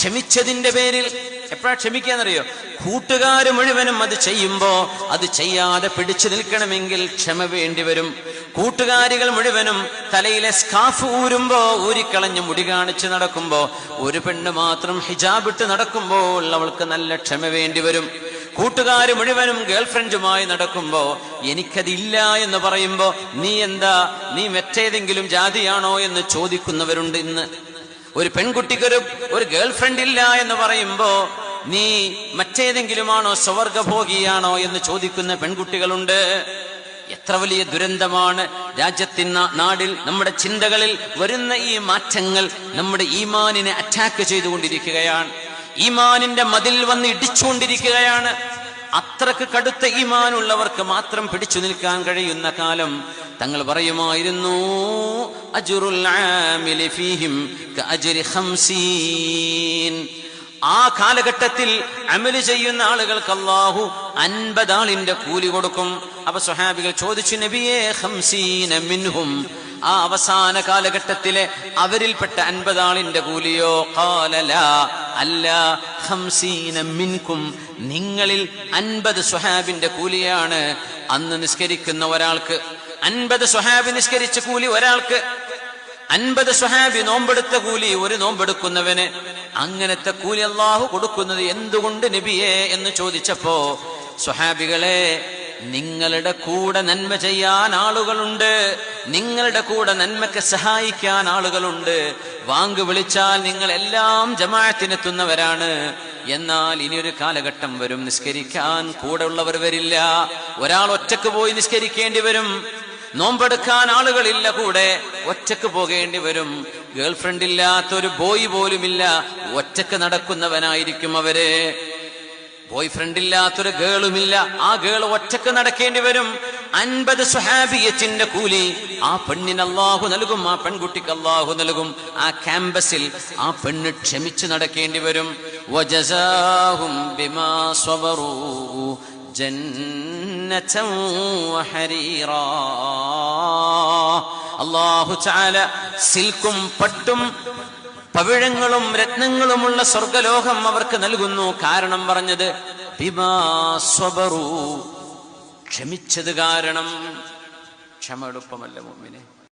ക്ഷമിച്ചതിന്റെ പേരിൽ. എപ്പോഴാ ക്ഷമിക്കാന്നറിയോ? കൂട്ടുകാര് മുഴുവനും അത് ചെയ്യുമ്പോ അത് ചെയ്യാതെ പിടിച്ചു നിൽക്കണമെങ്കിൽ ക്ഷമ വേണ്ടി വരും. കൂട്ടുകാരികൾ മുഴുവനും തലയിലെ സ്കാഫ് ഊരിക്കളഞ്ഞ് മുടി കാണിച്ച് നടക്കുമ്പോ ഒരു പെണ്ണ് മാത്രം ഹിജാബ് ഇട്ട് നടക്കുമ്പോൾ അവൾക്ക് നല്ല ക്ഷമ വേണ്ടി വരും. കൂട്ടുകാര് മുഴുവനും ഗേൾഫ്രണ്ടുമായി നടക്കുമ്പോ എനിക്കതില്ല എന്ന് പറയുമ്പോ നീ മറ്റേതെങ്കിലും ജാതിയാണോ എന്ന് ചോദിക്കുന്നവരുണ്ട് ഇന്ന്. ഒരു പെൺകുട്ടിക്കൊരു ഗേൾഫ്രണ്ട് ഇല്ല എന്ന് പറയുമ്പോ നീ മറ്റേതെങ്കിലുമാണോ, സ്വർഗഭോഗിയാണോ എന്ന് ചോദിക്കുന്ന പെൺകുട്ടികളുണ്ട്. എത്ര വലിയ ദുരന്തമാണ് രാജ്യത്തിന്, നാടിൽ, നമ്മുടെ ചിന്തകളിൽ വരുന്ന ഈ മാറ്റങ്ങൾ നമ്മുടെ ഈമാനിനെ അറ്റാക്ക് ചെയ്തുകൊണ്ടിരിക്കുകയാണ്. ഈമാനിന്റെ മതിൽ വന്ന് ഇടിച്ചുകൊണ്ടിരിക്കുകയാണ്. അത്രക്ക് കടുത്ത ഈമാനുള്ളവർക്ക് മാത്രം പിടിച്ചു നിൽക്കാൻ കഴിയുന്ന കാലം തങ്ങൾ പറയുമായിരുന്നു, അജ്റുൽ ആമിലി ഫീഹിം കഅജ്രി 50. ആ കാലഘട്ടത്തിൽ അമല് ചെയ്യുന്ന ആളുകൾക്ക് അല്ലാഹു 50 ആളിന്റെ കൂലി കൊടുക്കും. അപ്പൊ സ്വഹാബികൾ ചോദിച്ചു, നബിയേ 50 മിൻഹും, ആ അവസാന കാലഘട്ടത്തിലെ അവരിൽപ്പെട്ട 50 ആളിന്റെ കൂലിയോ? ഖാല ലാ, അല്ല, 50 മിൻകും, നിങ്ങളിൽ 50 സ്വഹാബിന്റെ കൂലിയാണ് അന്ന് നിസ്കരിക്കുന്ന ഒരാൾക്ക്. 50 സ്വഹാബി നിസ്കരിച്ച കൂലി ഒരാൾക്ക്, 50 സ്വഹാബി നോമ്പെടുത്ത കൂലി ഒരു നോമ്പെടുക്കുന്നവന്. അങ്ങനത്തെ കൂലി അല്ലാഹു കൊടുക്കുന്നത് എന്തുകൊണ്ട് നബിയേ എന്ന് ചോദിച്ചപ്പോ, സ്വഹാബികളെ, നിങ്ങളുടെ കൂടെ നന്മ ചെയ്യാൻ ആളുകളുണ്ട്, നിങ്ങളുടെ കൂടെ നന്മയ്ക്ക് സഹായിക്കാൻ ആളുകളുണ്ട്. വാങ്ക് വിളിച്ചാൽ നിങ്ങൾ എല്ലാം ജമാഅത്തിനെത്തുന്നവരാണ്. എന്നാൽ ഇനിയൊരു കാലഘട്ടം വരും, നിസ്കരിക്കാൻ കൂടെ ഉള്ളവർ വരില്ല. ഒരാൾ ഒറ്റക്ക് പോയി നിസ്കരിക്കേണ്ടി വരും. നോമ്പെടുക്കാൻ ആളുകളില്ല കൂടെ, ഒറ്റക്ക് പോകേണ്ടി വരും. ഗേൾഫ്രണ്ട് ഇല്ലാത്തൊരു ബോയ് പോലുമില്ല, ഒറ്റക്ക് നടക്കുന്നവനായിരിക്കും അവര്. ബോയ് ഫ്രണ്ട് ഇല്ലാത്തൊരു ഗേളുമില്ല, ആ ഗേൾ ഒറ്റക്ക് നടക്കേണ്ടി വരും. 50 സ്വഹാബിയത്തിന്റെ കൂലി ആ പെണ്ണിന് അല്ലാഹു നൽകും, ആ പെൺകുട്ടിക്ക് അല്ലാഹു നൽകും. ആ ക്യാമ്പസിൽ ആ പെണ്ണ് ക്ഷമിച്ചു നടക്കേണ്ടി വരും. വജസാഹും ബിമാ സ്വബറൂ ജന്നതൻ വഹരീറാ. അല്ലാഹു തആല സിൽക്കും പട്ടും പവിഴങ്ങളും രത്നങ്ങളുമുള്ള സ്വർഗലോകം അവർക്ക് നൽകുന്നു. കാരണം പറഞ്ഞത് ബിമാ സ്വബറൂ, ക്ഷമിച്ചത് കാരണം. ക്ഷമ എളുപ്പമല്ല മുഅ്മിനേ.